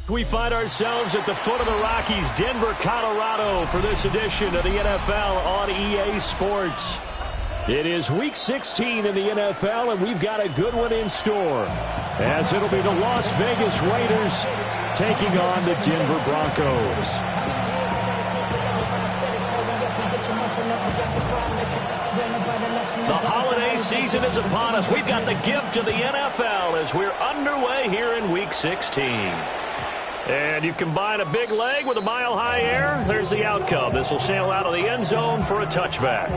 We find ourselves at the foot of the Rockies, Denver, Colorado, for this edition of the NFL on EA Sports. It is Week 16 in the NFL, and we've got a good one in store, as it'll be the Las Vegas Raiders taking on the Denver Broncos. The holiday season is upon us. We've got the gift of the NFL as we're underway here in Week 16. And you combine a big leg with a mile-high air, there's the outcome. This will sail out of the end zone for a touchback.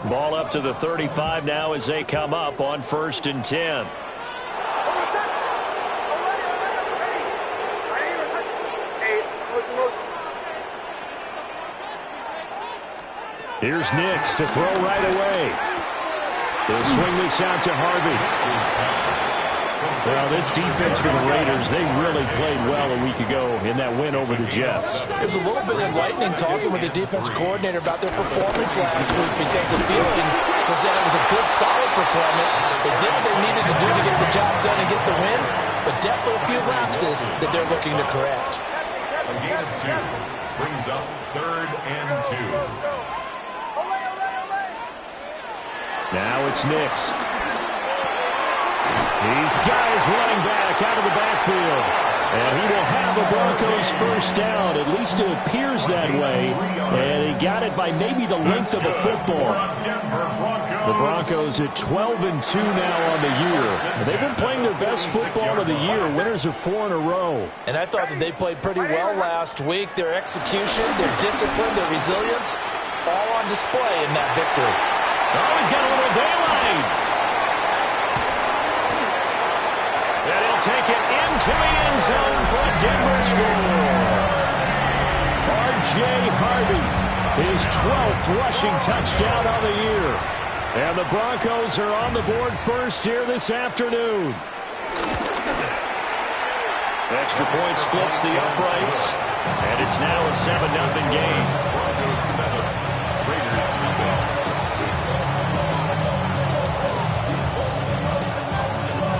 Ball up to the 35 now as they come up on 1st and 10. Here's Nix to throw right away. They'll swing this out to Harvey. Well, this defense for the Raiders, they really played well a week ago in that win over the Jets. It was a little bit enlightening talking with the defense coordinator about their performance last week, because the feeling was that it was a good, solid performance. They did what they needed to do to get the job done and get the win, but definitely a few lapses that they're looking to correct. A gain of 2 brings up 3rd and 2. Now it's Nix. He's got his running back out of the backfield. And he will have the Broncos first down. At least it appears that way. And he got it by maybe the length of a football. The Broncos at 12-2 now on the year. They've been playing their best football of the year. Winners of 4 in a row. And I thought that they played pretty well last week. Their execution, their discipline, their resilience, all on display in that victory. Oh, he's got a little daylight. And he'll take it into the end zone for a Denver score. R.J. Harvey, his 12th rushing touchdown on the year. And the Broncos are on the board first here this afternoon. Extra point splits the uprights. And it's now a 7-0 game. Broncos 7, Raiders 0.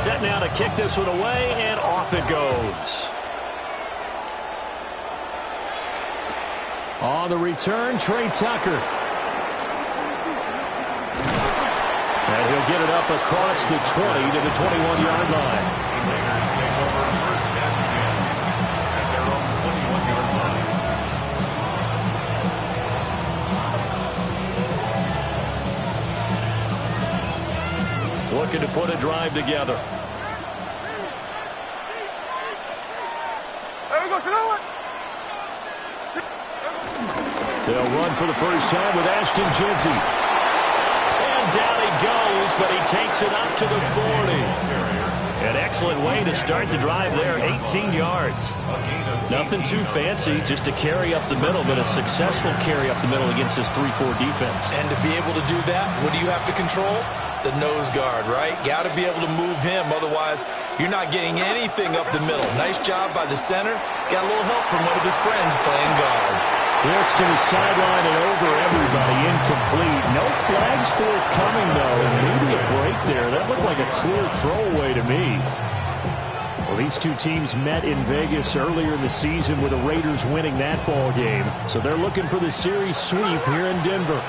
Set now to kick this one away, and off it goes. On the return, Trey Tucker. And he'll get it up across the 20 to the 21-yard line. Raiders take over 1st and 10 at their own 21-yard line. Looking to put a drive together. They'll run for the first time with Ashton Jeanty. And down he goes, but he takes it up to the 40. An excellent way to start the drive there, 18 yards. Nothing too fancy, just a carry up the middle, but a successful carry up the middle against this 3-4 defense. And to be able to do that, what do you have to control? The nose guard, right? Got to be able to move him. Otherwise, you're not getting anything up the middle. Nice job by the center. Got a little help from one of his friends playing guard. This to the sideline and over everybody. Incomplete. No flags forthcoming, though. Maybe a break there. That looked like a clear throwaway to me. Well, these two teams met in Vegas earlier in the season with the Raiders winning that ball game. So they're looking for the series sweep here in Denver.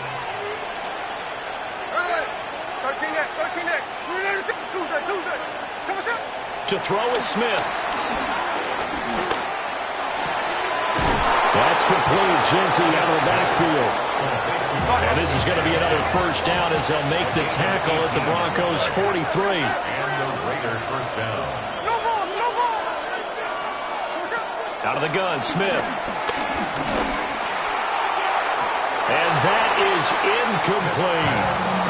To throw is Smith. That's complete. Jeanty out of the backfield. And this is going to be another first down as they'll make the tackle at the Broncos 43. And the Raider first down. Out of the gun, Smith. And that is incomplete.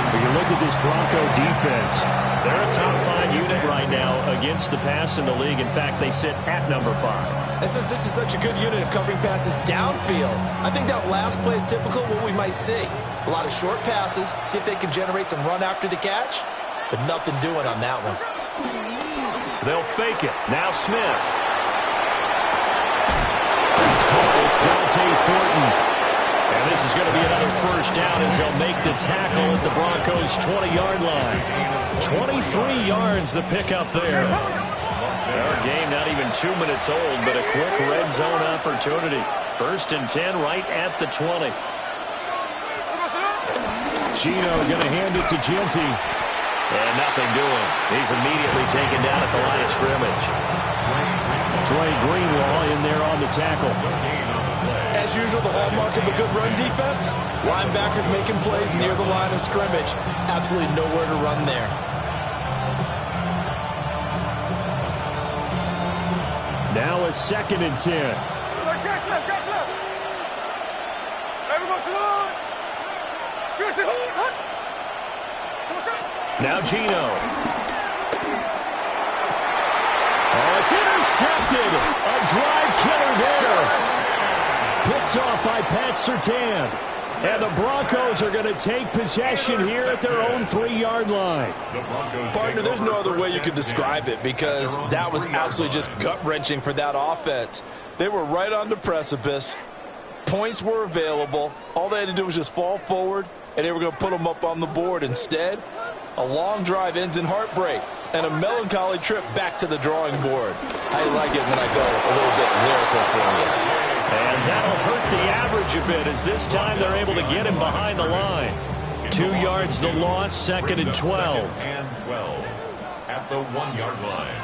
The look at this Bronco defense. They're a top 5 unit right now against the pass in the league. In fact, they sit at number 5. And since this is such a good unit of covering passes downfield, I think that last play is typical of what we might see. A lot of short passes, see if they can generate some run after the catch, but nothing doing on that one. They'll fake it. Now Smith. It's caught. It's Dante Thornton. And this is going to be another first down as they'll make the tackle at the Broncos' 20-yard line. 23 yards the pickup there. Our game not even 2 minutes old, but a quick red zone opportunity. 1st and 10 right at the 20. Gino going to hand it to Genty. And nothing doing. He's immediately taken down at the line of scrimmage. Dre Greenlaw in there on the tackle. As usual, the hallmark of a good run defense, linebackers making plays near the line of scrimmage. Absolutely nowhere to run there. Now a 2nd and 10. Now Gino. Oh, it's intercepted. A drive killer there. Picked off by Pat Surtain. And the Broncos are going to take possession here at their own 3-yard line. Partner, there's no other way you could describe it because that was absolutely just gut-wrenching for that offense. They were right on the precipice. Points were available. All they had to do was just fall forward, and they were going to put them up on the board. Instead, a long drive ends in heartbreak and a melancholy trip back to the drawing board. I like it when I go a little bit lyrical for you. And that'll hurt the average a bit as this time they're able to get him behind the line. 2 yards the loss, 2nd and 12. 2nd and 12 at the 1-yard line.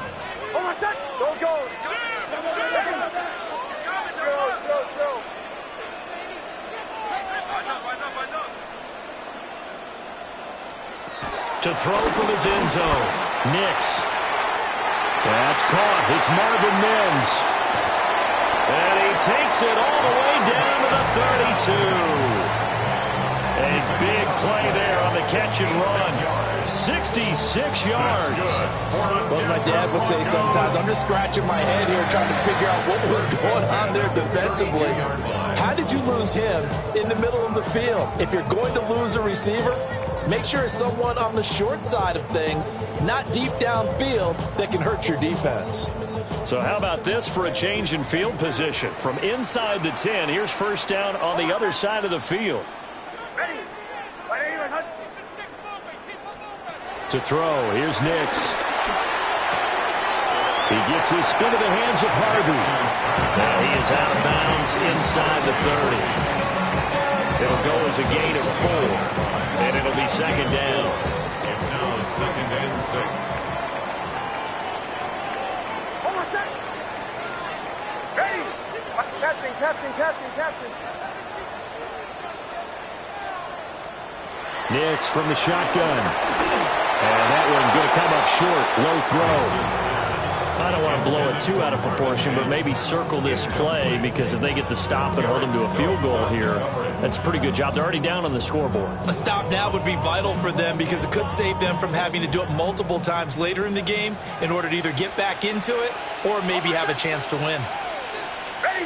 Don't go. To throw from his end zone. Nix. That's caught. It's Marvin Mims. And he takes it all the way down to the 32. A big play there on the catch and run. 66 yards. Well, my dad would say sometimes, I'm just scratching my head here trying to figure out what was going on there defensively. How did you lose him in the middle of the field? If you're going to lose a receiver, make sure it's someone on the short side of things, not deep downfield, that can hurt your defense. So how about this for a change in field position? From inside the 10, here's first down on the other side of the field. To throw, here's Nix. He gets his spin to the hands of Harvey. Now he is out of bounds inside the 30. It'll go as a gain of 4, and it'll be 2nd down. It's now 2nd and 6. Captain. Nix from the shotgun. And that one going to come up short. Low throw. I don't want to blow it too out of proportion, but maybe circle this play because if they get the stop and hold them to a field goal here, that's a pretty good job. They're already down on the scoreboard. A stop now would be vital for them because it could save them from having to do it multiple times later in the game in order to either get back into it or maybe have a chance to win. Ready.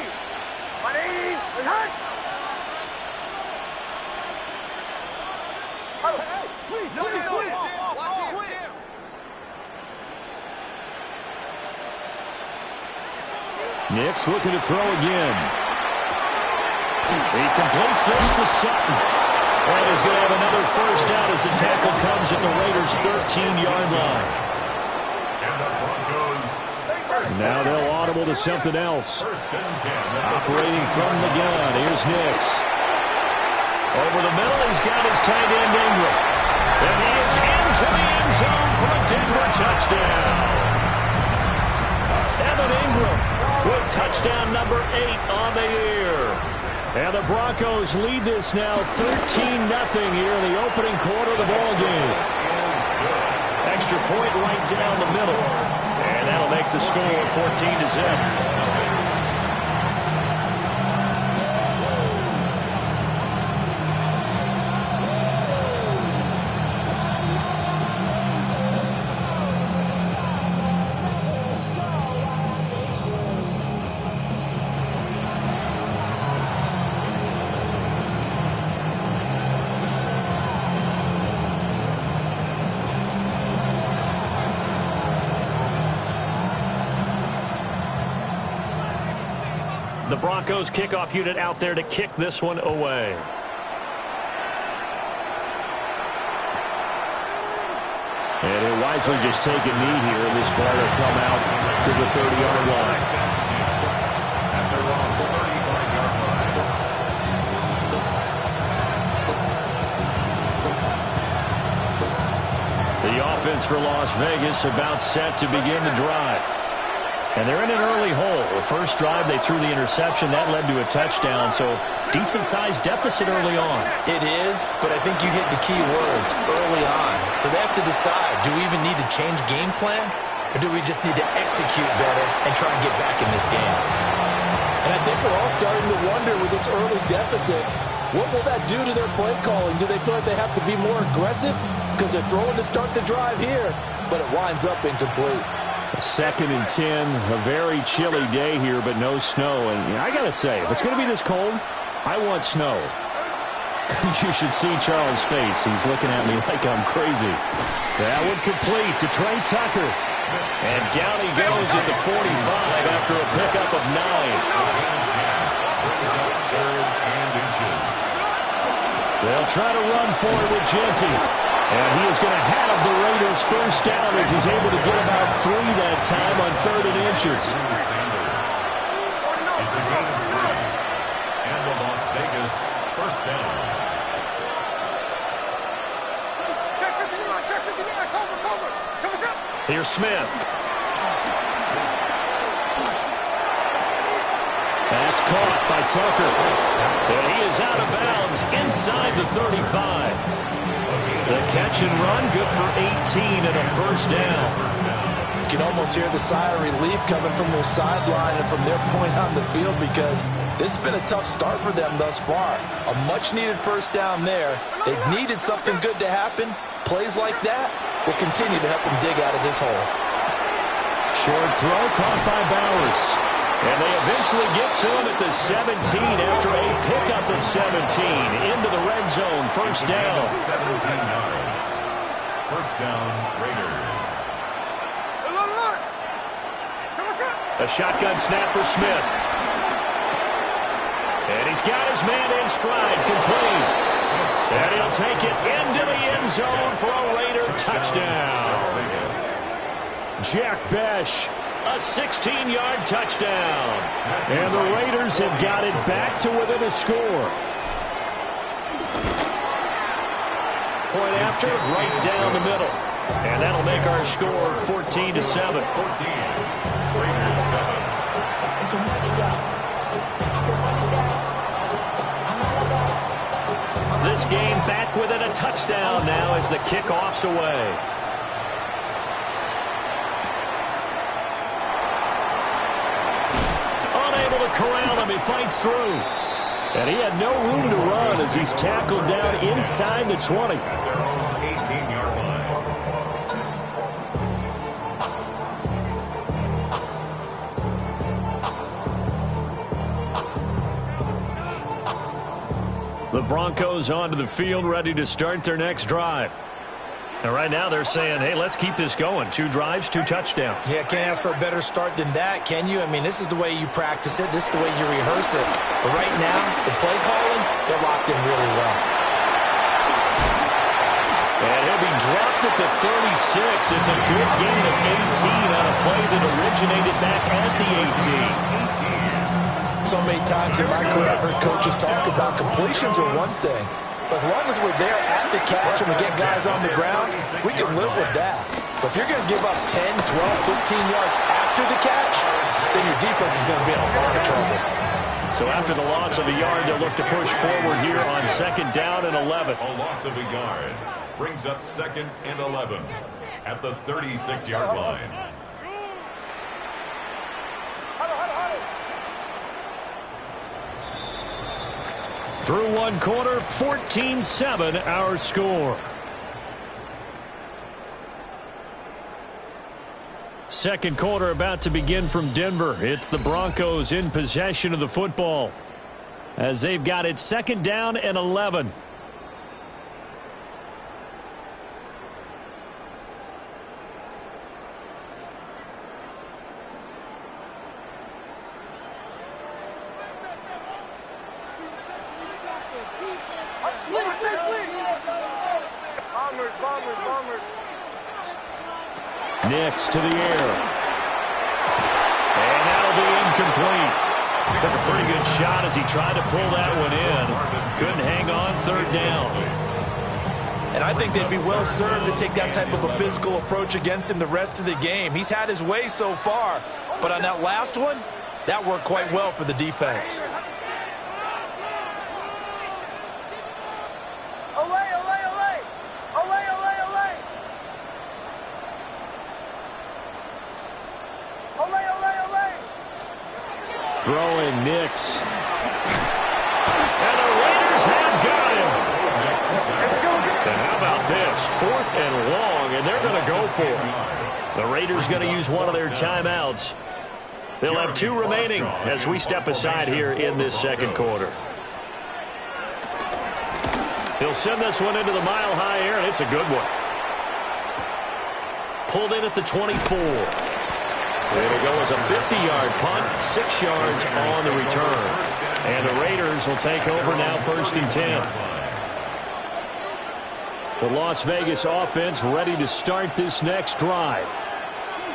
Nix looking to throw again. He completes this to Sutton. And he's going to have another first down as the tackle comes at the Raiders' 13-yard line. Now they'll audible to something else. Operating from the gun. Here's Nix. Over the middle, he's got his tight end Ingram. And he is into the end zone for a Denver touchdown. Evan Ingram with touchdown number 8 on the year. And the Broncos lead this now 13-0 here in the opening quarter of the ball game. Extra point right down the middle. And that'll make the score 14-0. The Broncos kickoff unit out there to kick this one away. And he'll wisely just take a knee here, and this ball will come out to the 30-yard line. At their own 35-yard line. The offense for Las Vegas about set to begin the drive. And they're in an early hole. The first drive, they threw the interception. That led to a touchdown, so decent-sized deficit early on. It is, but I think you hit the key words, early on. So they have to decide, do we even need to change game plan, or do we just need to execute better and try and get back in this game? And I think we're all starting to wonder with this early deficit, what will that do to their play calling? Do they feel like they have to be more aggressive? Because they're throwing to start the drive here, but it winds up incomplete. 2nd and 10, a very chilly day here, but no snow. And I got to say, if it's going to be this cold, I want snow. You should see Charles' face. He's looking at me like I'm crazy. That one complete to Trey Tucker. And down he goes at the 45 after a pickup of 9. They'll try to run for it with Genty. And he is going to have the Raiders first down as he's able to get about 3 that time on 3rd and inches. It's a gain of 3. And the Las Vegas first down. Check 59, check 59, cover. Tell us up. Here's Smith. That's caught by Tucker. And he is out of bounds inside the 35. The catch and run, good for 18 and a first down. You can almost hear the sigh of relief coming from their sideline and from their point on the field because this has been a tough start for them thus far. A much-needed first down there. They needed something good to happen. Plays like that will continue to help them dig out of this hole. Short throw caught by Bowers. And they eventually get to him at the 17 after a pickup of 17 into the red zone. First down. 17 yards. First down, Raiders. A shotgun snap for Smith. And he's got his man in stride, complete. And he'll take it into the end zone for a Raider touchdown. Jack Besh. A 16-yard touchdown. And the Raiders have got it back to within a score. Point after, right down the middle. And that'll make our score 14-7. 14. Raiders 7. This game back within a touchdown now as the kickoff's away. Unable to corral him, he fights through. And he had no room to run as he's tackled down inside the 20. At their own 18-yard line. The Broncos onto the field, ready to start their next drive. And right now they're saying, hey, let's keep this going. 2 drives, 2 touchdowns. Yeah, can't ask for a better start than that, can you? I mean, this is the way you practice it. This is the way you rehearse it. But right now, the play calling, they're locked in really well. And he'll be dropped at the 36. It's a good gain of 18 on a play that originated back at the 18. So many times in my career, I've heard coaches talk about completions are one thing. But as long as we're there at the catch and we get guys on the ground, we can live with that. But if you're going to give up 10, 12, 15 yards after the catch, then your defense is going to be in a lot of trouble. So after the loss of a yard, they'll look to push forward here on 2nd down and 11. A loss of a yard brings up 2nd and 11 at the 36-yard line. Through one quarter, 14-7 our score. Second quarter about to begin from Denver. It's the Broncos in possession of the football as they've got it 2nd down and 11. Nix to the air. And that'll be incomplete. Took a pretty good shot as he tried to pull that one in. Couldn't hang on, third down. And I think they'd be well served to take that type of a physical approach against him the rest of the game. He's had his way so far, but on that last one, that worked quite well for the defense. Throwing Nix. And the Raiders have got him. And how about this? 4th and long, and they're going to go for it. The Raiders going to use one of their timeouts. They'll have 2 remaining as we step aside here in this second quarter. He'll send this one into the mile-high air, and it's a good one. Pulled in at the 24. It'll go as a 50-yard punt, 6 yards on the return. And the Raiders will take over now 1st and 10. The Las Vegas offense ready to start this next drive.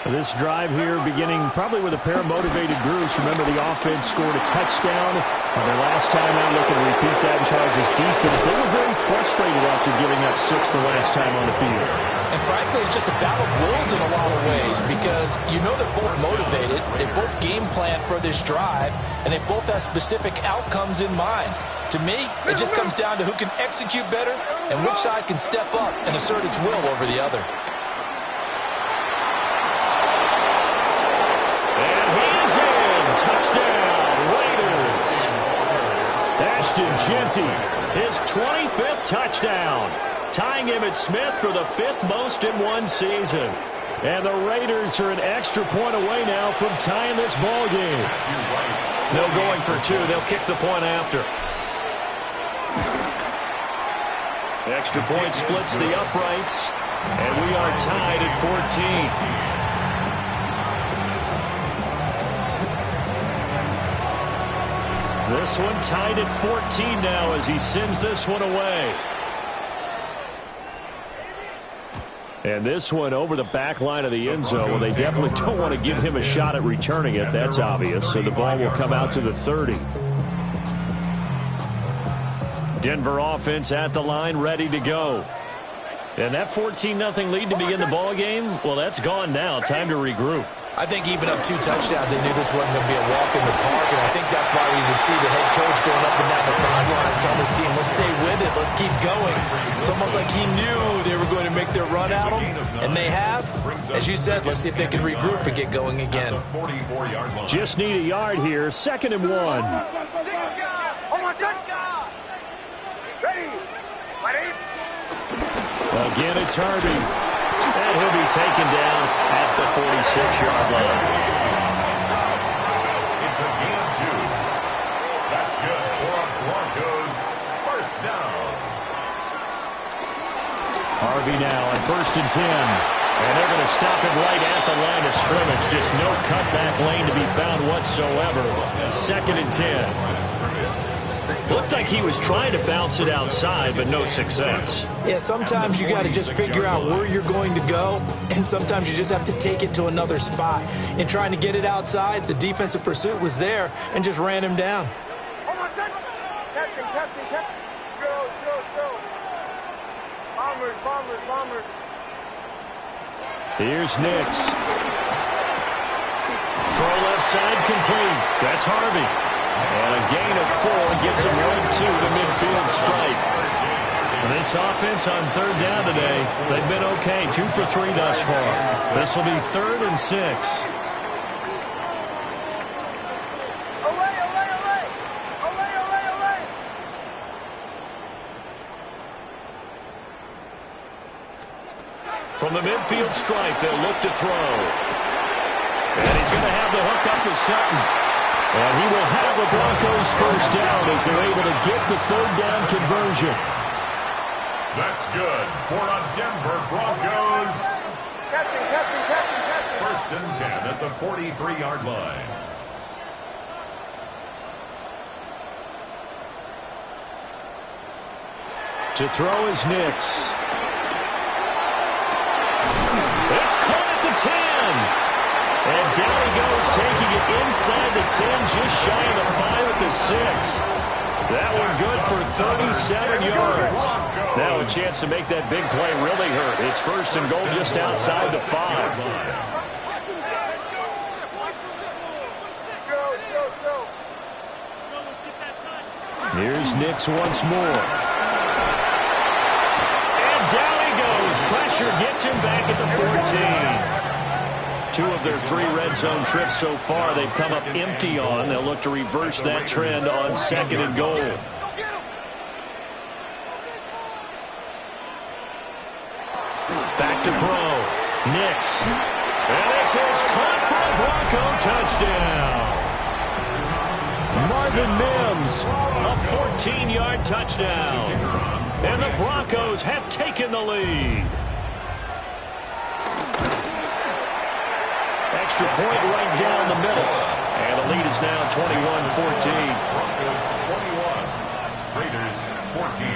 This drive here beginning probably with a pair of motivated groups. Remember, the offense scored a touchdown on their last time out. Looking to repeat that in Charles' defense. They were very frustrated after giving up 6 the last time on the field. And frankly, it's just a battle of wills in a lot of ways because you know they're both motivated. They both game plan for this drive, and they both have specific outcomes in mind. To me, it just comes down to who can execute better and which side can step up and assert its will over the other. Touchdown, Raiders. Ashton Jeanty, his 25th touchdown, tying Emmitt Smith for the 5th most in one season. And the Raiders are an extra point away now from tying this ball game. No going for 2. They'll kick the point after. Extra point splits the uprights, and we are tied at 14. This one tied at 14 now as he sends this one away. And this one over the back line of the end zone. Well, they definitely don't want to give him a shot at returning it. That's obvious. So the ball will come out to the 30. Denver offense at the line, ready to go. And that 14-0 lead to begin the ball game, well, that's gone now. Time to regroup. I think even up 2 touchdowns, they knew this wasn't going to be a walk in the park, and I think that's why we would see the head coach going up and down the sidelines telling his team, let's stay with it, let's keep going. It's almost like he knew they were going to make their run at him, and they have. As you said, let's see if they can regroup and get going again. Just need a yard here, 2nd and 1. Again, it's Harvey. And he'll be taken down at the 46-yard line. It's a gain of 2. That's good for a Broncos first down. Harvey now on 1st and 10. And they're going to stop him right at the line of scrimmage. Just no cutback lane to be found whatsoever. 2nd and 10. Looked like he was trying to bounce it outside, but no success. Yeah, sometimes you got to just figure out where you're going to go, and sometimes you just have to take it to another spot. In trying to get it outside, the defensive pursuit was there and just ran him down. Captain. Chill. Bombers. Here's Nix. Throw left side complete. That's Harvey. And a gain of 4 gets him right to the midfield stripe. And this offense on 3rd down today, they've been okay. 2 for 3 thus far. This will be 3rd and 6. From the midfield stripe, they'll look to throw. And he's going to have the hook up to Sutton. And he will have the Broncos first down as they're able to get the 3rd down conversion. That's good for a Denver Broncos. Captain. 1st and 10 at the 43-yard line. To throw is Nix. It's caught at the And down he goes, taking it inside the 10, just shy of the 5 at the 6. That one good for 37 yards. Now a chance to make that big play really hurt. It's first and goal just outside the 5. Here's Nix once more. And down he goes. Pressure gets him back at the 14. 2 of their 3 red zone trips so far they've come up empty on. They'll look to reverse that trend on second and goal. Back to throw. Nix. And this is caught for a Bronco touchdown. Marvin Mims, a 14-yard touchdown. And the Broncos have taken the lead. Extra point right down the middle. And the lead is now 21-14. Broncos 21, Raiders 14.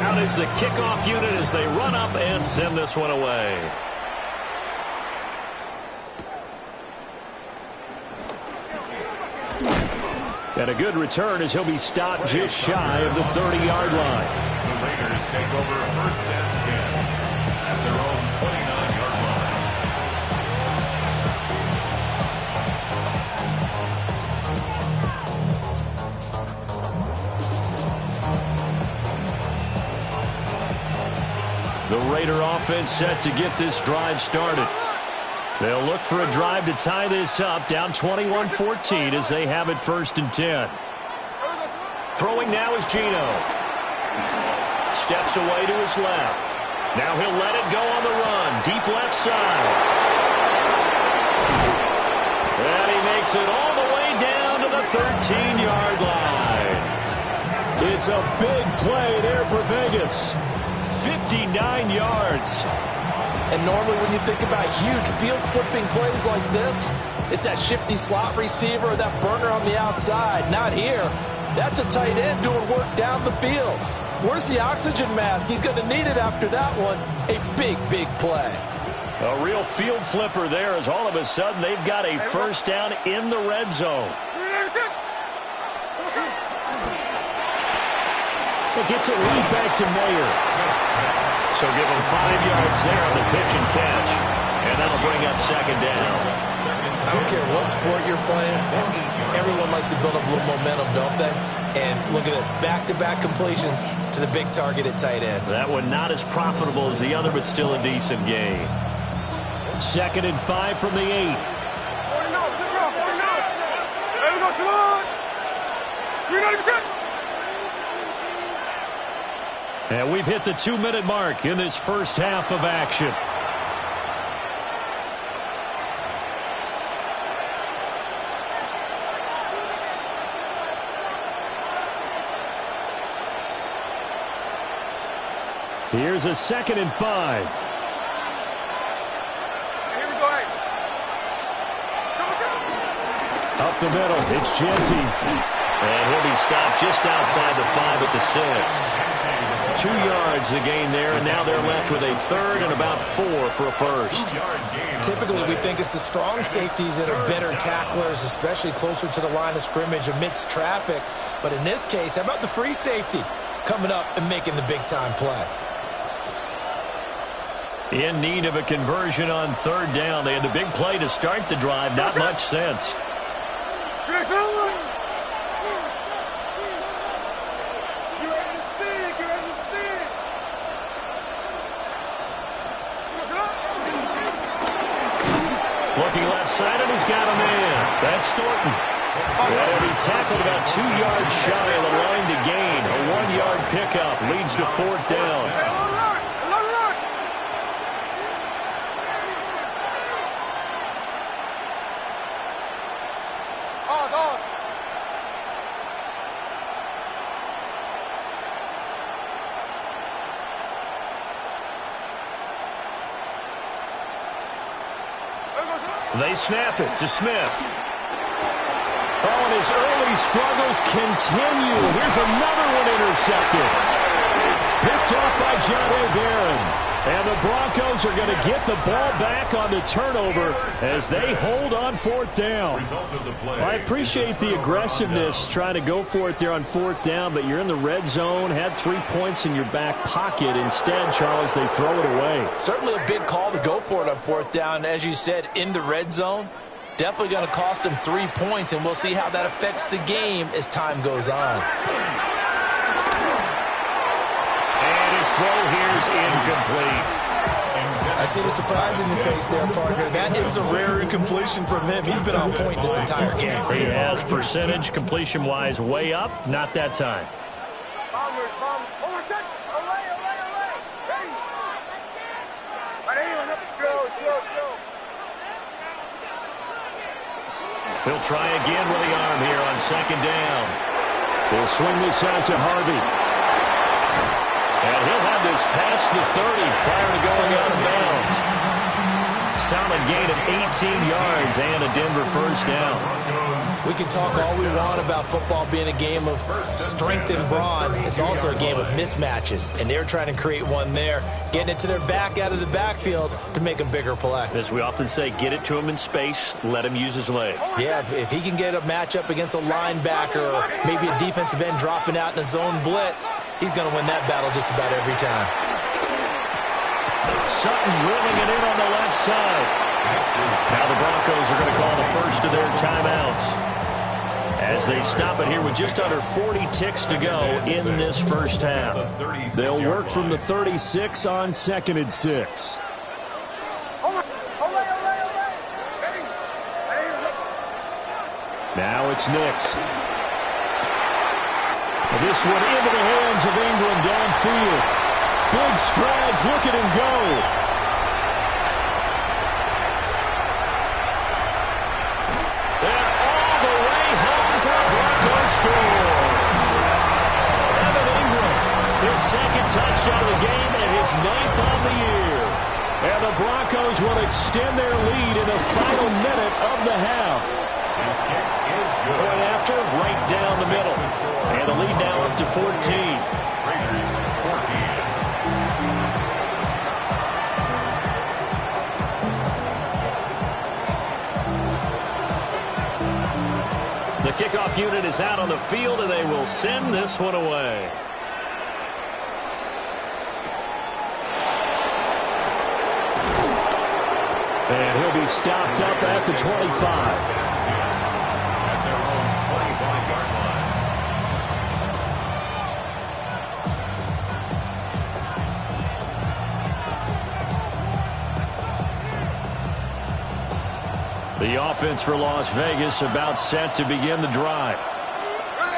Out is the kickoff unit as they run up and send this one away. And a good return as he'll be stopped just shy of the 30-yard line. The Raiders take over first and 10 at their own 29-yard The Raider offense set to get this drive started. They'll look for a drive to tie this up, down 21-14 as they have it first and 10. Throwing now is Geno. Steps away to his left. Now he'll let it go on the run. Deep left side. And he makes it all the way down to the 13-yard line. It's a big play there for Vegas. 59 yards. And normally when you think about huge field-flipping plays like this, it's that shifty slot receiver or that burner on the outside. Not here. That's a tight end doing work down the field. Where's the oxygen mask? He's going to need it after that one. A big, big play. A real field flipper there as all of a sudden they've got a first down in the red zone. It gets a lead back to Mayer. So give him 5 yards there on the pitch and catch. And that'll bring up second down. I don't care what sport you're playing. Everyone likes to build up a little momentum, don't they? And look at this, back-to-back completions to the big target at tight end. That one not as profitable as the other, but still a decent gain. Second and 5 from the 8. And we've hit the 2-minute mark in this first half of action. Here's a second and 5. Up the middle, it's Genty. And he'll be stopped just outside the 5 at the 6. 2 yards the gain there, and now they're left with a third and about 4 for a first. Typically, we think it's the strong safeties that are better tacklers, especially closer to the line of scrimmage amidst traffic. But in this case, how about the free safety coming up and making the big-time play? In need of a conversion on third down. They had the big play to start the drive. Not much sense. Looking left side, and he's got a man. That's Thornton. And he tackled about 2 yards shy of the line to gain. A 1-yard pickup leads to fourth down. They snap it to Smith. Oh, and those early struggles continue. Here's another one intercepted. Picked off by John A. Barron. And the Broncos are going to get the ball back on the turnover as they hold on fourth down. I appreciate the aggressiveness trying to go for it there on fourth down, but you're in the red zone, had 3 points in your back pocket. Instead, Charles, they throw it away. Certainly a big call to go for it on fourth down. As you said, in the red zone, definitely going to cost them 3 points, and we'll see how that affects the game as time goes on. His throw here is incomplete. I see the surprise in your face there, partner. That is a rare incompletion from him. He's been on point this entire game. He has percentage completion-wise way up. Not that time. He'll try again with the arm here on second down. He'll swing this out to Harvey. And he'll have this past the 30 prior to going out of bounds. Solid gain of 18 yards and a Denver first down. We can talk all we want about football being a game of strength and brawn. It's also a game of mismatches, and they're trying to create one there, getting it to their back out of the backfield to make a bigger play. As we often say, get it to him in space, let him use his leg. Yeah, if he can get a matchup against a linebacker or maybe a defensive end dropping out in a zone blitz, he's going to win that battle just about every time. Sutton rolling it in on the left side. Now the Broncos are going to call the first of their timeouts as they stop it here with just under 40 ticks to go in this first half. They'll work from the 36 on 2nd and 6. Now it's Nix. This one into the hands of Ingram downfield. Big strides, look at him go. Score. Evan Ingram, his second touchdown of the game and his 9th on the year. And the Broncos will extend their lead in the final minute of the half. His kick is good. Point after, right down the middle. And the lead now up to 14. Raiders 14. The kickoff unit is out on the field, and they will send this one away. And he'll be stopped up at the 25. At their own 25-yard line. The offense for Las Vegas about set to begin the drive.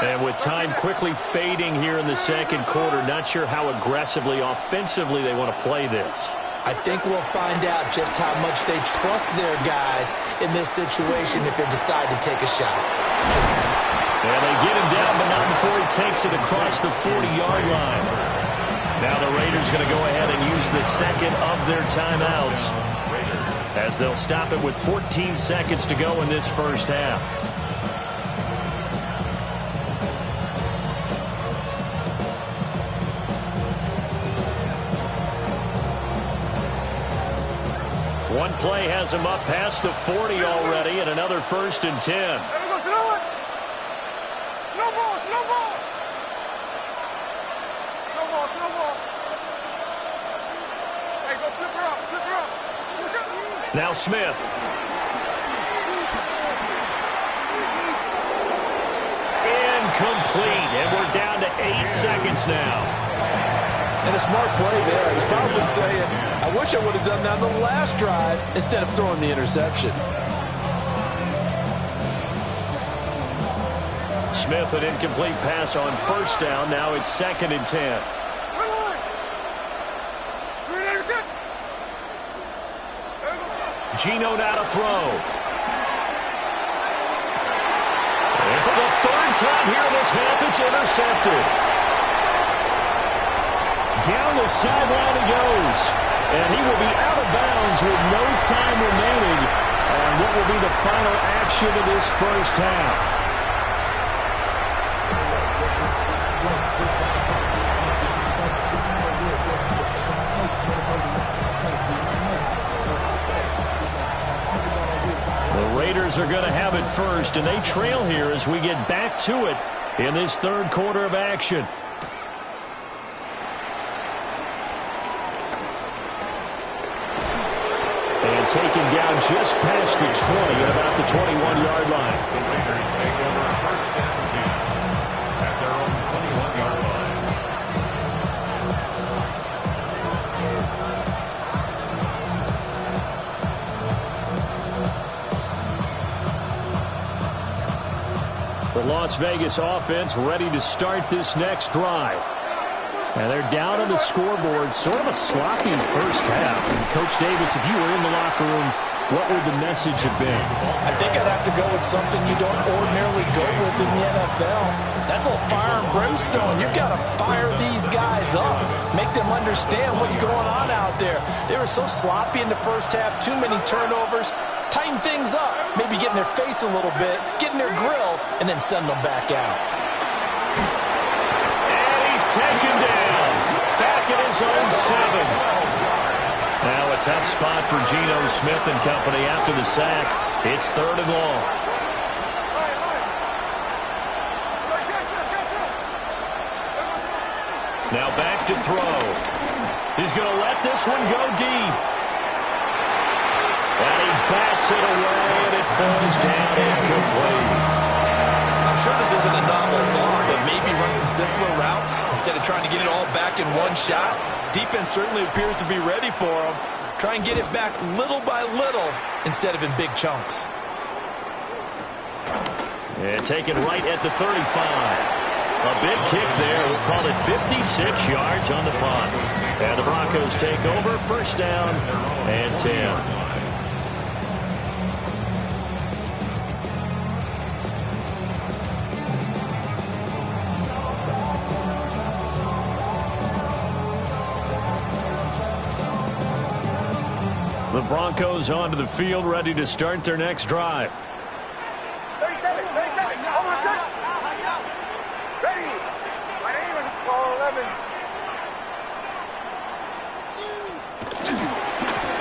And with time quickly fading here in the second quarter, not sure how aggressively, offensively they want to play this. I think we'll find out just how much they trust their guys in this situation if they decide to take a shot. And they get him down, but not before he takes it across the 40-yard line. Now the Raiders going to go ahead and use the second of their timeouts, as they'll stop it with 14 seconds to go in this first half. One play has him up past the 40 already, and another 1st and 10. There we go, slow it. Slow ball, slow ball. Slow ball, slow ball. Hey, go flip her up, flip her up. Push up. Now Smith. Incomplete, and we're down to 8 seconds now. And a smart play there. He's probably saying, I wish I would have done that on the last drive instead of throwing the interception. Smith, an incomplete pass on 1st down. Now it's 2nd and 10. Gino now to throw. And for the 3rd time here in this half, it's intercepted. Down the sideline he goes. And he will be out of bounds with no time remaining on what will be the final action of this first half. Raiders are going to have it first, and they trail here as we get back to it in this third quarter of action. And taken down just past the 20 at about the 21-yard line. The Raiders take over first and 10 at their own 21-yard line. The Las Vegas offense ready to start this next drive. And they're down on the scoreboard, sort of a sloppy first half. And Coach Davis, if you were in the locker room, what would the message have been? I think I'd have to go with something you don't ordinarily go with in the NFL. That's a little fire and brimstone. You've got to fire these guys up. Make them understand what's going on out there. They were so sloppy in the first half, too many turnovers. Tighten things up. Maybe get in their face a little bit, get in their grill, and then send them back out. Taken down, back at his own 7. Now a tough spot for Geno Smith and company after the sack. It's 3rd and long. Now back to throw. He's going to let this one go deep. And he bats it away, and it falls down incomplete. I'm sure this isn't a novel thought, but maybe run some simpler routes instead of trying to get it all back in one shot. Defense certainly appears to be ready for him. Try and get it back little by little instead of in big chunks. And taken right at the 35. A big kick there. We'll call it 56 yards on the punt. And the Broncos take over, first down and 10. The Broncos onto the field, ready to start their next drive. 37, almost set. Ready. My name is Paul 11.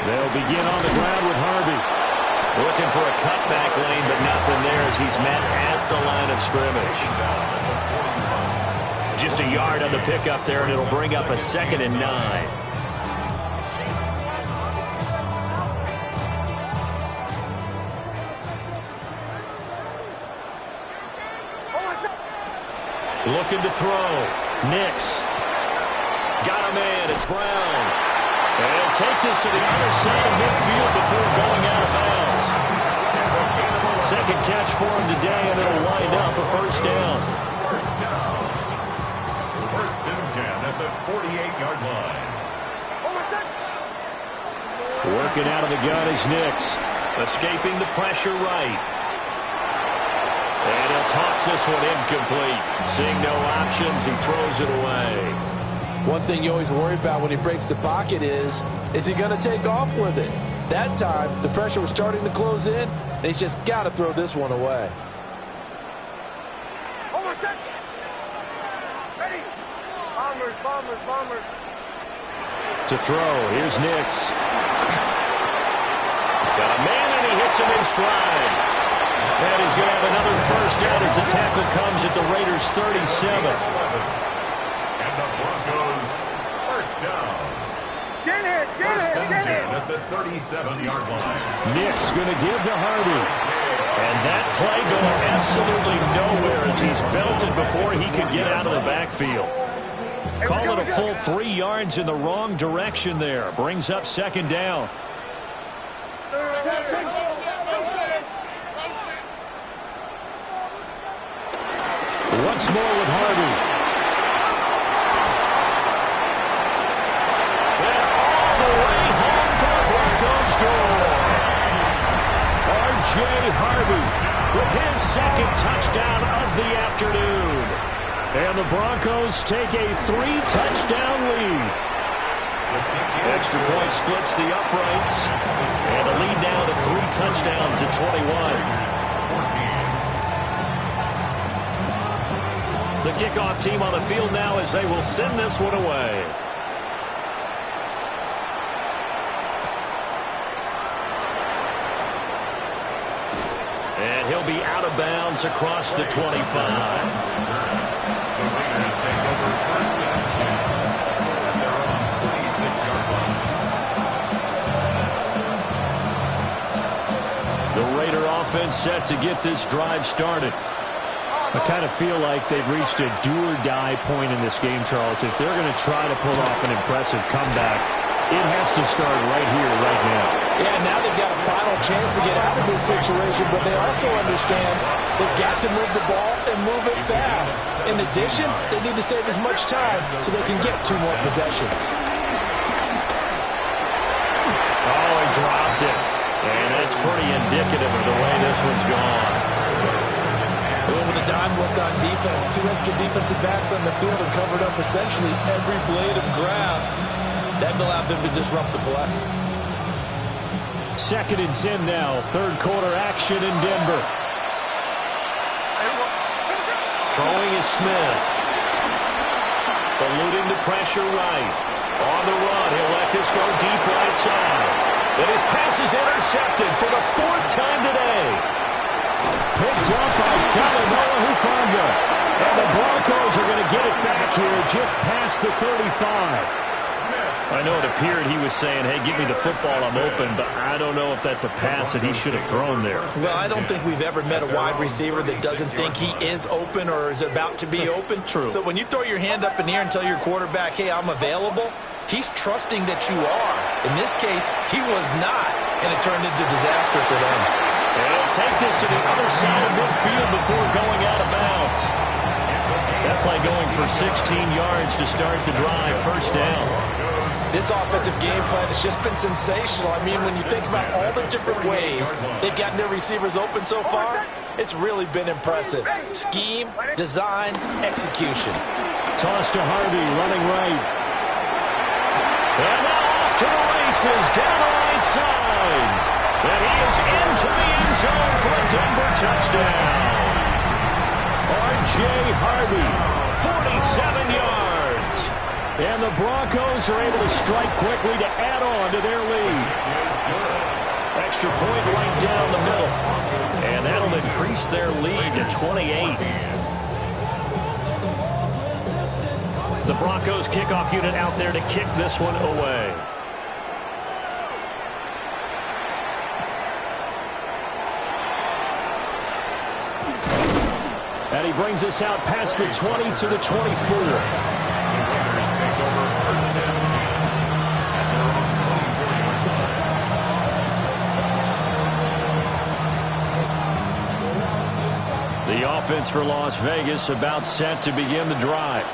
They'll begin on the ground with Harvey. Looking for a cutback lane, but nothing there as he's met at the line of scrimmage. Just a yard on the pickup there, and it'll bring up a 2nd and 9. Looking to throw. Nix. Got a man. It's Brown. And take this to the other side of midfield before going out of bounds. Second catch for him today, and it'll wind up a first down. First and 10 at the 48-yard line. Working out of the gun is Nix. Escaping the pressure right. And he'll toss this one incomplete. Seeing no options, he throws it away. One thing you always worry about when he breaks the pocket is he going to take off with it? That time, the pressure was starting to close in, and he's just got to throw this one away. Ready. Bombers. To throw, here's Nix. Got a man, and he hits him in stride. And he's going to have another first down as the tackle comes at the Raiders' 37. And the Broncos first down. First and 10 at the 37-yard line. Nix going to give to Harvey. And that play going absolutely nowhere as he's belted before he could get out of the backfield. Call it a full 3 yards in the wrong direction there. Brings up 2nd down. Once more with Harvey. And all the way home for the Broncos score. R.J. Harvey with his 2nd touchdown of the afternoon. And the Broncos take a 3-touchdown lead. Extra point splits the uprights. And the lead now to 3 touchdowns at 21. The kickoff team on the field now as they will send this one away. he'll be out of bounds across the 25. The Raiders take over first and 10 at their own 26-yard line. The Raider offense set to get this drive started. I kind of feel like they've reached a do-or-die point in this game, Charles. If they're going to try to pull off an impressive comeback, it has to start right here, right now. Yeah, now they've got a final chance to get out of this situation, but they also understand they've got to move the ball and move it fast. In addition, they need to save as much time so they can get 2 more possessions. Oh, he dropped it. And that's pretty indicative of the way this one's gone. Well, with a dime left on defense, 2 extra defensive backs on the field and covered up essentially every blade of grass. That allowed them to disrupt the play. 2nd and 10 now. 3rd quarter action in Denver. Throwing is Smith. Eluding the pressure right. On the run, he'll let this go deep right side. And his pass is intercepted for the 4th time today. Picked up by Talanoa Hufanga. And the Broncos are going to get it back here just past the 35. I know it appeared he was saying, hey, give me the football, I'm open, but I don't know if that's a pass that he should have thrown there. Well, I don't think we've ever met a wide receiver that doesn't think he is open or is about to be open. True. So when you throw your hand up in the air and tell your quarterback, hey, I'm available, he's trusting that you are. In this case, he was not, and it turned into disaster for them. And he'll take this to the other side of midfield before going out of bounds. That play going for 16 yards to start the drive, 1st down. This offensive game plan has just been sensational. I mean, when you think about all the different ways they've gotten their receivers open so far, it's really been impressive. Scheme, design, execution. Toss to Harvey, running right. And now off to the races, down the right side. And he is into the end zone for a Denver touchdown. R.J. Harvey, 47 yards. And the Broncos are able to strike quickly to add on to their lead. Extra point right down the middle. And that'll increase their lead to 28. The Broncos kickoff unit out there to kick this one away. And he brings us out past the 20 to the 24. The offense for Las Vegas about set to begin the drive.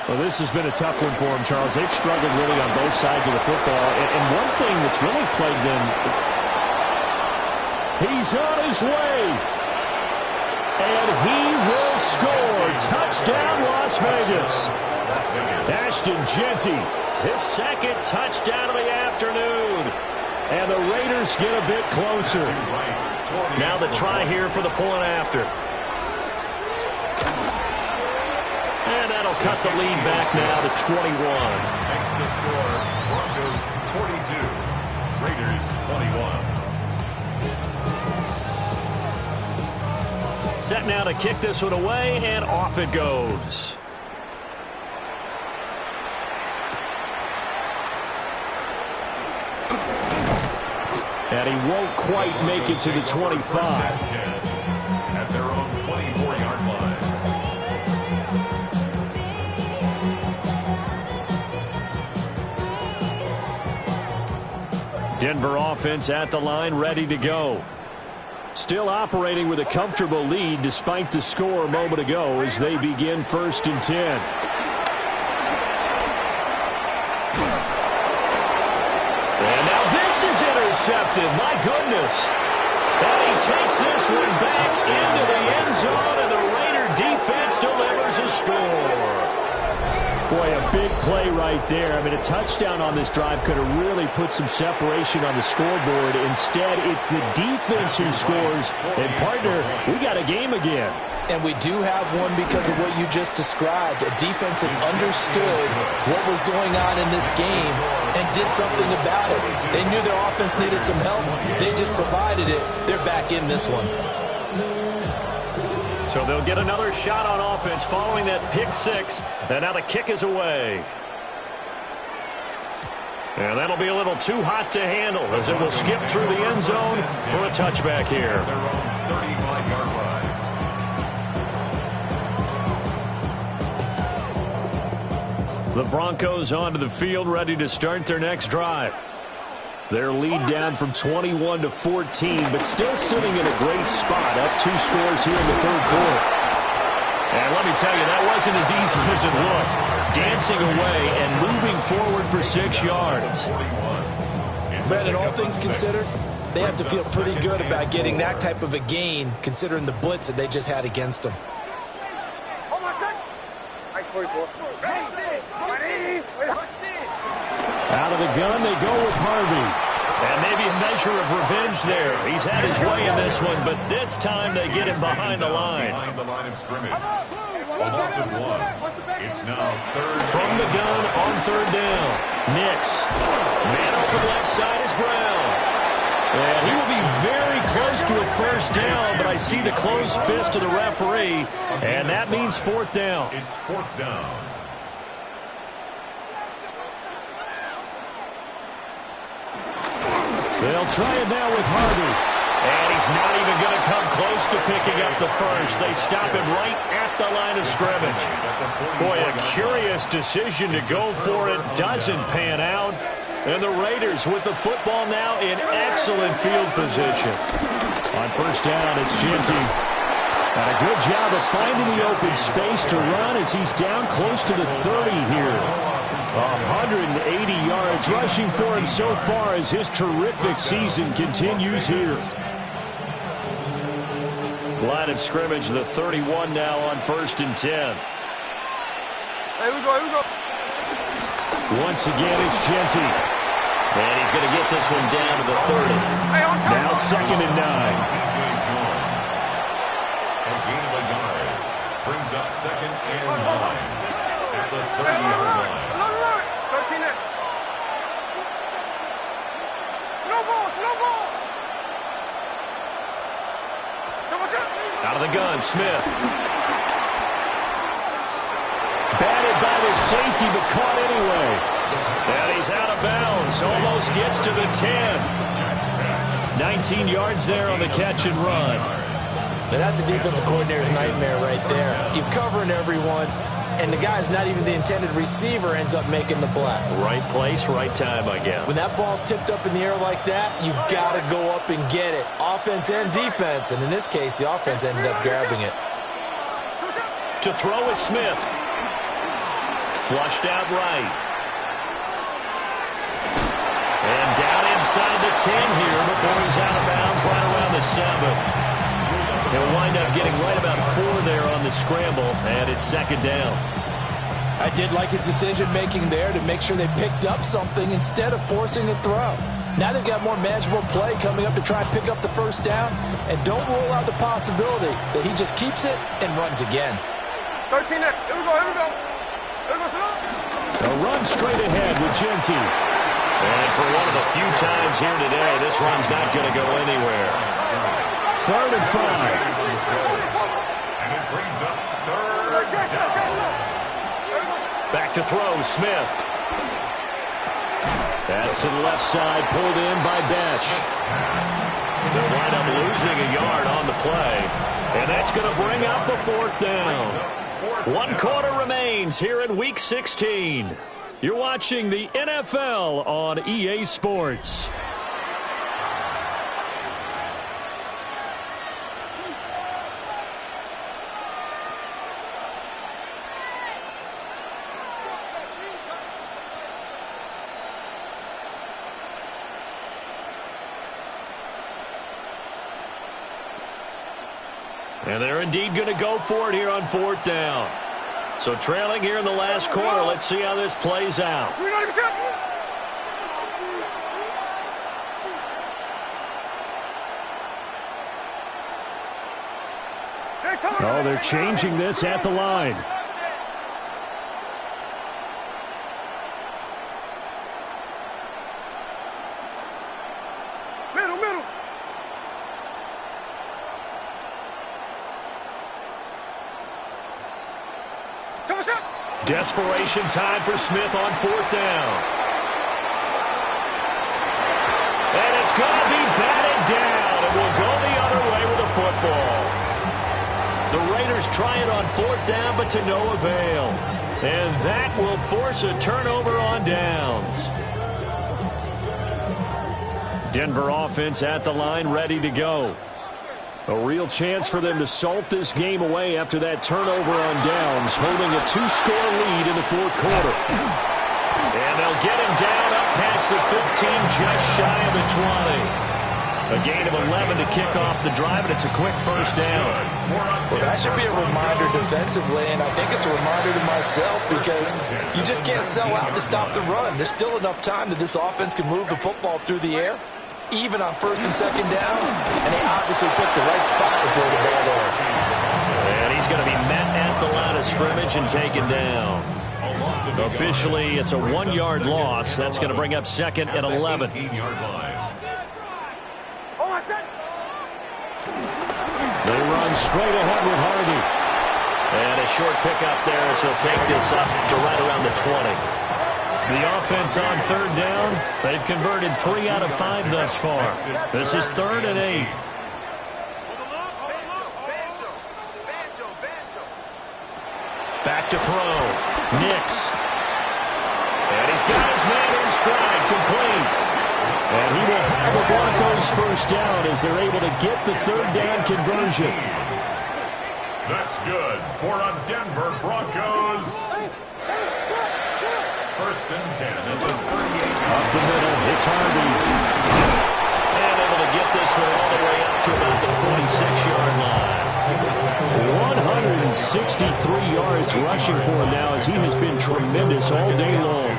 Well, this has been a tough one for them, Charles. They've struggled really on both sides of the football. And one thing that's really plagued them, he's on his way. And he will score. Touchdown, Las Vegas. Ashton Jeanty, his 2nd touchdown of the afternoon. And the Raiders get a bit closer. Now the try here for the point after. And that'll cut the lead back now to 21. Makes the score Broncos 42, Raiders 21. Set now to kick this one away, and off it goes. And he won't quite make it to the 25. At their own 24-yard line. Denver offense at the line, ready to go. Still operating with a comfortable lead despite the score a moment ago as they begin 1st and 10. Intercepted, my goodness. And he takes this one back into the end zone, and the Raider defense delivers a score. Boy, a big play right there. I mean, a touchdown on this drive could have really put some separation on the scoreboard. Instead, it's the defense who scores. And, partner, we got a game again. And we do have one because of what you just described. A defense that understood what was going on in this game and did something about it. They knew their offense needed some help. They just provided it. They're back in this one. So they'll get another shot on offense following that pick six. And now the kick is away. And that'll be a little too hot to handle as it will skip through the end zone for a touchback here. Their own 35-yard line. The Broncos onto the field, ready to start their next drive. Their lead down from 21 to 14, but still sitting in a great spot, up 2 scores here in the third quarter. And let me tell you, that wasn't as easy as it looked. Dancing away and moving forward for 6 yards. Brandon, all things considered, they have to feel pretty good about getting that type of a gain, considering the blitz that they just had against them. Hold on a sec. Nice 44. Out of the gun, they go with Harvey. And maybe a measure of revenge there. He's had his way in this one, but this time they get him behind the line. Behind the line of scrimmage. A loss of 1. It's now third. From the gun on third down. Nix. Man open left side is Brown. And he will be very close to a first down, but I see the closed fist of the referee, and that means fourth down. It's fourth down. They'll try it now with Harvey. And he's not even going to come close to picking up the first. They stop him right at the line of scrimmage. Boy, a curious decision to go for it. Doesn't pan out. And the Raiders with the football now in excellent field position. On first down, it's Ginty. And a good job of finding the open space to run as he's down close to the 30 here. 180 yards rushing for him so far as his terrific season continues here. Line of scrimmage, the 31 now on first and 10. Here we go. Once again, it's Ginty. And he's going to get this one down to the 30. Now second and 9. A gain of a yard. Brings up second and 9. At the 30-yard line. 13 in. Slow ball. Out of the gun, Smith. Batted by the safety, but caught anyway. And he's out of bounds. Almost gets to the 10. 19 yards there on the catch and run. Now that's a defensive coordinator's nightmare right there. You're covering everyone, and the guy's not even the intended receiver ends up making the play. Right place, right time, I guess. When that ball's tipped up in the air like that, you've got to go up and get it. Offense and defense, and in this case, the offense ended up grabbing it. To throw is Smith. Flushed out right. And down inside the 10 here before he's out of bounds right around the 7. He'll wind up getting right about 4 there on the scramble, and it's second down. I did like his decision-making there to make sure they picked up something instead of forcing a throw. Now they've got more manageable play coming up to try and pick up the first down, and don't rule out the possibility that he just keeps it and runs again. 13 in. Here we go. A run straight ahead with Ginty. And for one of the few times here today, this run's not going to go anywhere. Third and 5. And it brings up third down. Back to throw, Smith. That's to the left side, pulled in by Besh. They'll wind up losing a yard on the play. And that's going to bring up a fourth down. 1 quarter remains here in Week 16. You're watching the NFL on EA Sports. And they're indeed going to go for it here on fourth down. So trailing here in the last quarter, let's see how this plays out. Oh, they're changing this at the line. Middle. Desperation time for Smith on 4th down. And it's going to be batted down. It will go the other way with the football. The Raiders try it on 4th down, but to no avail. And that will force a turnover on downs. Denver offense at the line, ready to go. A real chance for them to salt this game away after that turnover on downs, holding a 2-score lead in the 4th quarter. And they'll get him down up past the 15, just shy of the 20. A gain of 11 to kick off the drive, and it's a quick 1st down. Well, that should be a reminder defensively, and I think it's a reminder to myself because you just can't sell out to stop the run. There's still enough time that this offense can move the football through the air, even on 1st and 2nd downs, and they obviously picked the right spot to throw the ball there. And he's going to be met at the line of scrimmage and taken down. Officially, it's a 1-yard loss. That's going to bring up 2nd and 11. They run straight ahead with Harvey. And a short pickup there as he'll take this up to right around the 20. The offense on 3rd down, they've converted 3 out of 5 thus far. This is 3rd and 8. Back to throw. Nix. And he's got his man in stride, complete. And he will have the Broncos 1st down as they're able to get the 3rd down conversion. That's good for a Denver Broncos. 1st and 10 at the 38. Up the middle, it's Harvey. And able to get this one all the way up to about the 46-yard line. 163 yards rushing for him now as he has been tremendous all day long.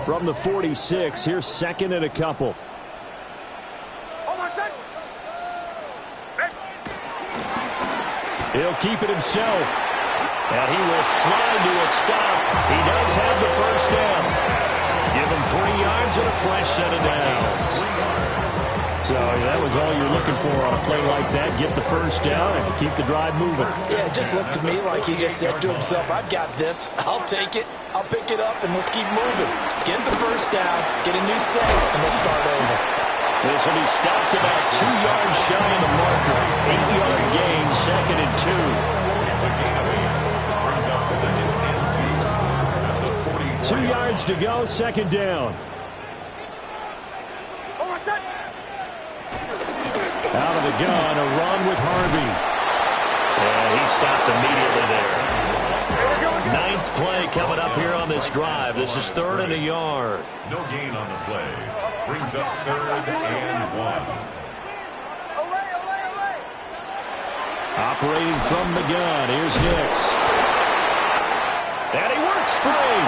From the 46, here's 2nd and a couple. He'll keep it himself. And he will slide to a stop. He does have the 1st down. Give him 3 yards and a fresh set of downs. So that was all you're looking for on a play like that. Get the 1st down and keep the drive moving. Yeah, it just looked to me like he just said to himself, I've got this. I'll take it. I'll pick it up, and let's keep moving. Get the 1st down, get a new set, and let's start over. This will be stopped about 2 yards shy of the marker. 8-yard gain, 2nd and 2. 2 yards to go, 2nd down. Out of the gun, a run with Harvey. And he stopped immediately there. 9th play coming up here on this drive. This is 3rd and a yard. No gain on the play. Brings up 3rd and 1. Operating from the gun, here's Nix. And he works free.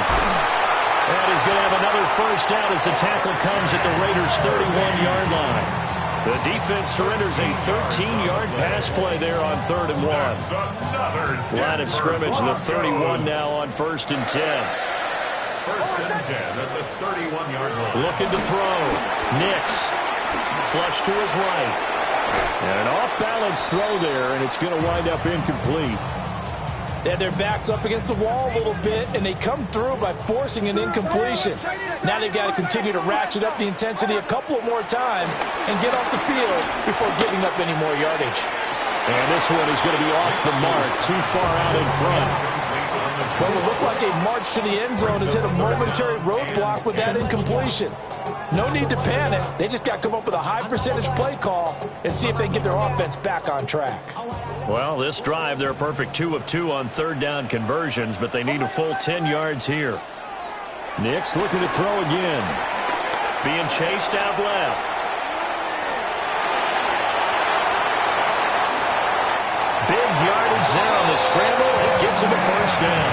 And he's going to have another 1st down as the tackle comes at the Raiders' 31-yard line. The defense surrenders a 13-yard pass play there on 3rd and 1. Line of scrimmage, the 31 now on 1st and 10. 1st and 10 at the 31-yard line. Looking to throw. Nix. Flush to his right. And an off-balance throw there, and it's going to wind up incomplete. They had their backs up against the wall a little bit, and they come through by forcing an incompletion. Now they've got to continue to ratchet up the intensity a couple of more times and get off the field before giving up any more yardage. And this one is going to be off the mark, too far out in front. Well, it looked like a march to the end zone has hit a momentary roadblock with that incompletion. No need to panic. They just got to come up with a high percentage play call and see if they can get their offense back on track. Well, this drive, they're a perfect 2 of 2 on 3rd down conversions, but they need a full 10 yards here. Nix looking to throw again. Being chased out left. Big yardage there on the scramble. It gets him a 1st down.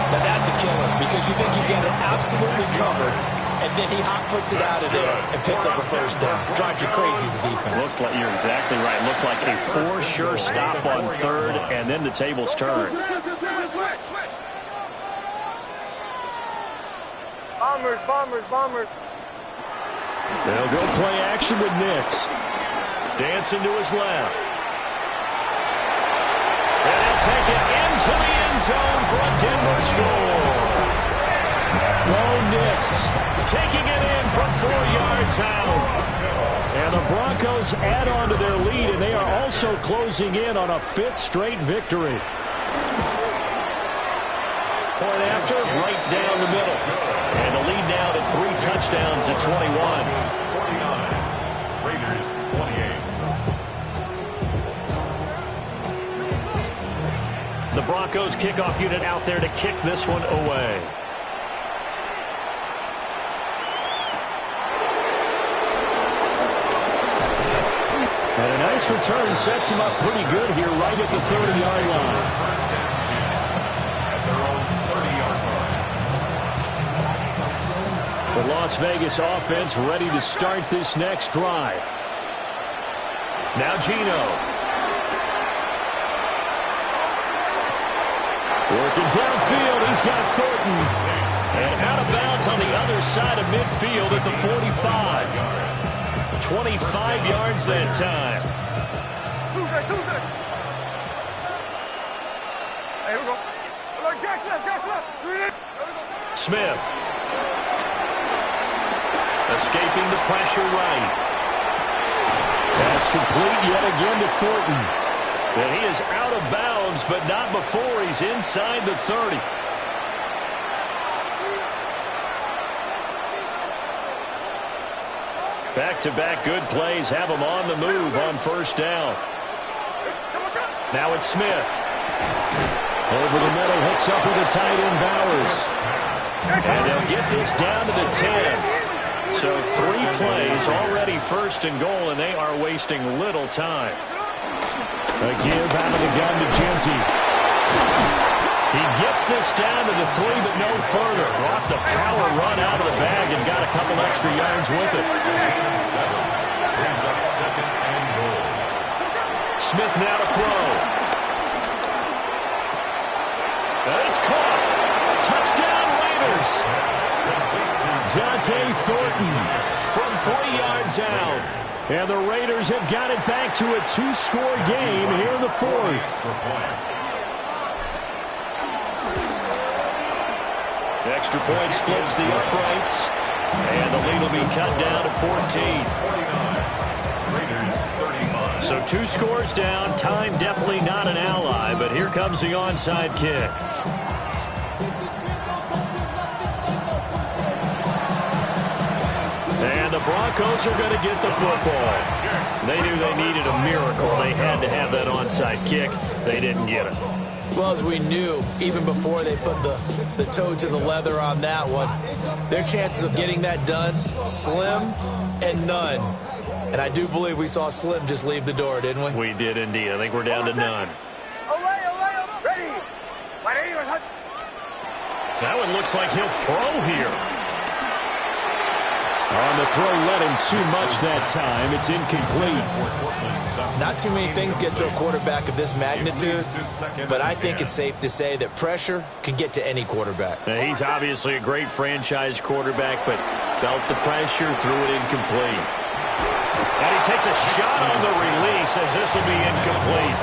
Now that's a killer because you think you get it absolutely covered, and then he hot-foots it out of there and picks up a 1st down. Drives you crazy as a defense. Looks like you're exactly right. Looked like a for-sure stop on 3rd, and then the tables turn. Bombers. They'll go play action with Nix. Dancing to his left. And he'll take it into the end zone for a Denver score. Bo Nix taking it in from 4 yards out. And the Broncos add on to their lead, and they are also closing in on a 5th straight victory. Point after, right down the middle. And the lead now to 3 touchdowns at 21. 49. Raiders 28. The Broncos kickoff unit out there to kick this one away. And a nice return sets him up pretty good here right at the 30-yard line. At their own 30-yard line. The Las Vegas offense ready to start this next drive. Now Gino. Working downfield, he's got Thornton. And out of bounds on the other side of midfield at the 45. 25 yards that time. Tuesday. Hey, here we go. Look, Jack's left. Smith. Escaping the pressure right. That's complete yet again to Thornton. And he is out of bounds, but not before he's inside the 30. Back-to-back good plays have him on the move on first down. Now it's Smith. Over the middle, hooks up with a tight end, Bowers. And they'll get this down to the 10. So 3 plays, already first and goal, and they are wasting little time. A give out of the gun to Genti. He gets this down to the 3, but no further. Brought the power run out of the bag and got a couple extra yards with it. Brings up 2nd and goal. Smith now to throw. And it's caught. Touchdown Raiders. Dante Thornton from 3 yards out. And the Raiders have got it back to a 2-score game here in the 4th. Extra point splits the uprights. And the lead will be cut down to 14. So 2 scores down. Time definitely not an ally, but here comes the onside kick. And the Broncos are going to get the football. They knew they needed a miracle. They had to have that onside kick. They didn't get it. Well, as we knew, even before they put the toe to the leather on that one, their chances of getting that done, slim and none. And I do believe we saw Slim just leave the door, didn't we? We did indeed. I think we're down to none. Ready. That one looks like he'll throw here. On the throw, let him too much that time. It's incomplete. Not too many things get to a quarterback of this magnitude, but I think it's safe to say that pressure can get to any quarterback. Now, he's obviously a great franchise quarterback, but felt the pressure, threw it incomplete. And he takes a shot on the release as this will be incomplete.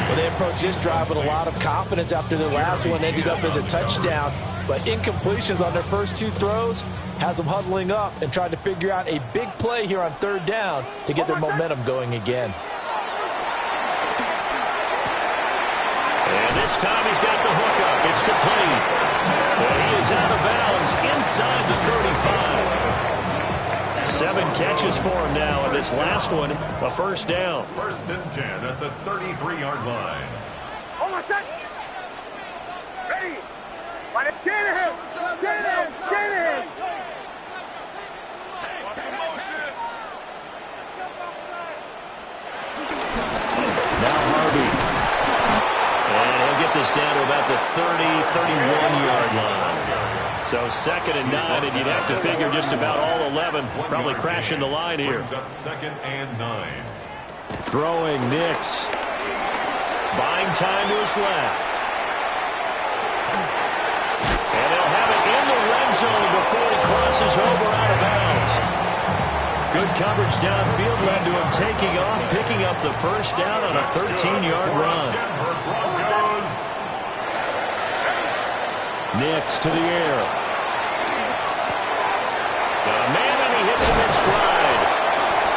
Well, they approached this drive with a lot of confidence after their last one ended up as a touchdown. But incompletions on their first 2 throws has them huddling up and trying to figure out a big play here on 3rd down to get their momentum going again. And this time he's got the hook up. It's complete. And he is out of bounds inside the 35. 7 catches for him now, and this last one, a first down. 1st and 10 at the 33-yard line. Hold on a sec. Ready. Shanahan. Now Harvey. And he'll get this down to about the 31-yard line. So 2nd and 9, and you'd have to figure just about all 11 probably crashing the line here. Brings up 2nd and 9. Throwing Nix. Buying time to his left. And they'll have it in the red zone before he crosses over out of bounds. Good coverage downfield led to him taking off, picking up the first down on a 13-yard run. Nix to the air. Got a man, and he hits him in stride.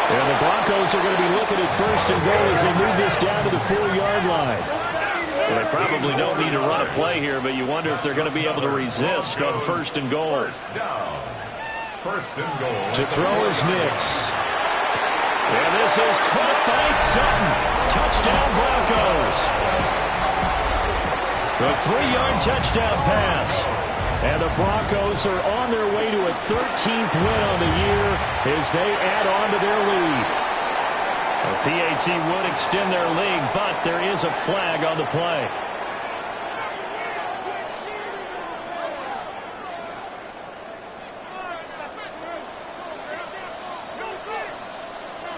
And the Broncos are going to be looking at first and goal as they move this down to the 4-yard line. Well, they probably don't need to run a play here, but you wonder if they're going to be able to resist on first and goal. First and goal. To throw is Nix. And this is caught by Sutton. Touchdown Broncos. The 3-yard touchdown pass. And the Broncos are on their way to a 13th win on the year as they add on to their lead. The PAT would extend their lead, but there is a flag on the play.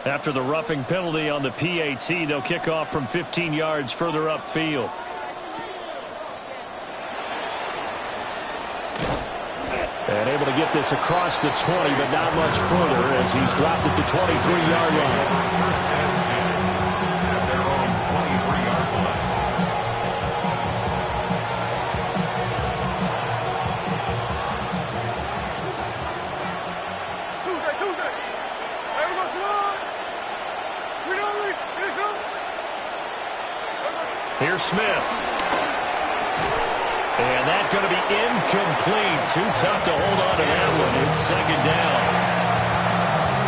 After the roughing penalty on the PAT, they'll kick off from 15 yards further upfield. And able to get this across the 20, but not much further as he's dropped at the 23-yard line. At their own 23-yard line. Tuesday. Hey, we go slide. We don't leave. Finish up. Here's Smith. And that's going to be incomplete. Too tough to hold on to that one. It's second down.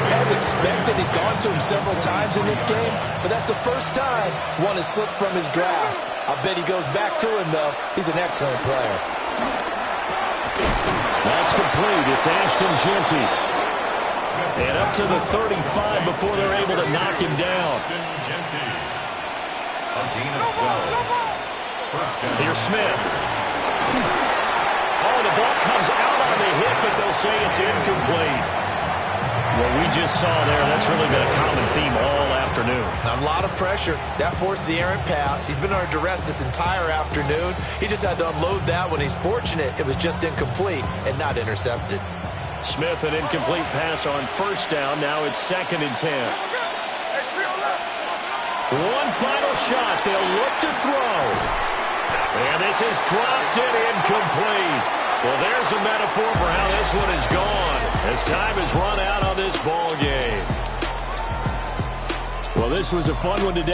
As expected, he's gone to him several times in this game, but that's the first time one has slipped from his grasp. I bet he goes back to him, though. He's an excellent player. That's complete. It's Ashton Jeanty. And up to the 35 before they're able to knock him down. A gain of 12. First down. Here's Smith. Oh, the ball comes out on the hit, but they'll say it's incomplete. What we just saw there, that's really been a common theme all afternoon. A lot of pressure. That forced the errant pass. He's been under duress this entire afternoon. He just had to unload that one. He's fortunate it was just incomplete and not intercepted. Smith, an incomplete pass on first down. Now it's 2nd and 10. One final shot. They'll look to throw. And this is dropped and incomplete. Well, there's a metaphor for how this one is gone as time has run out on this ball game. Well, this was a fun one today.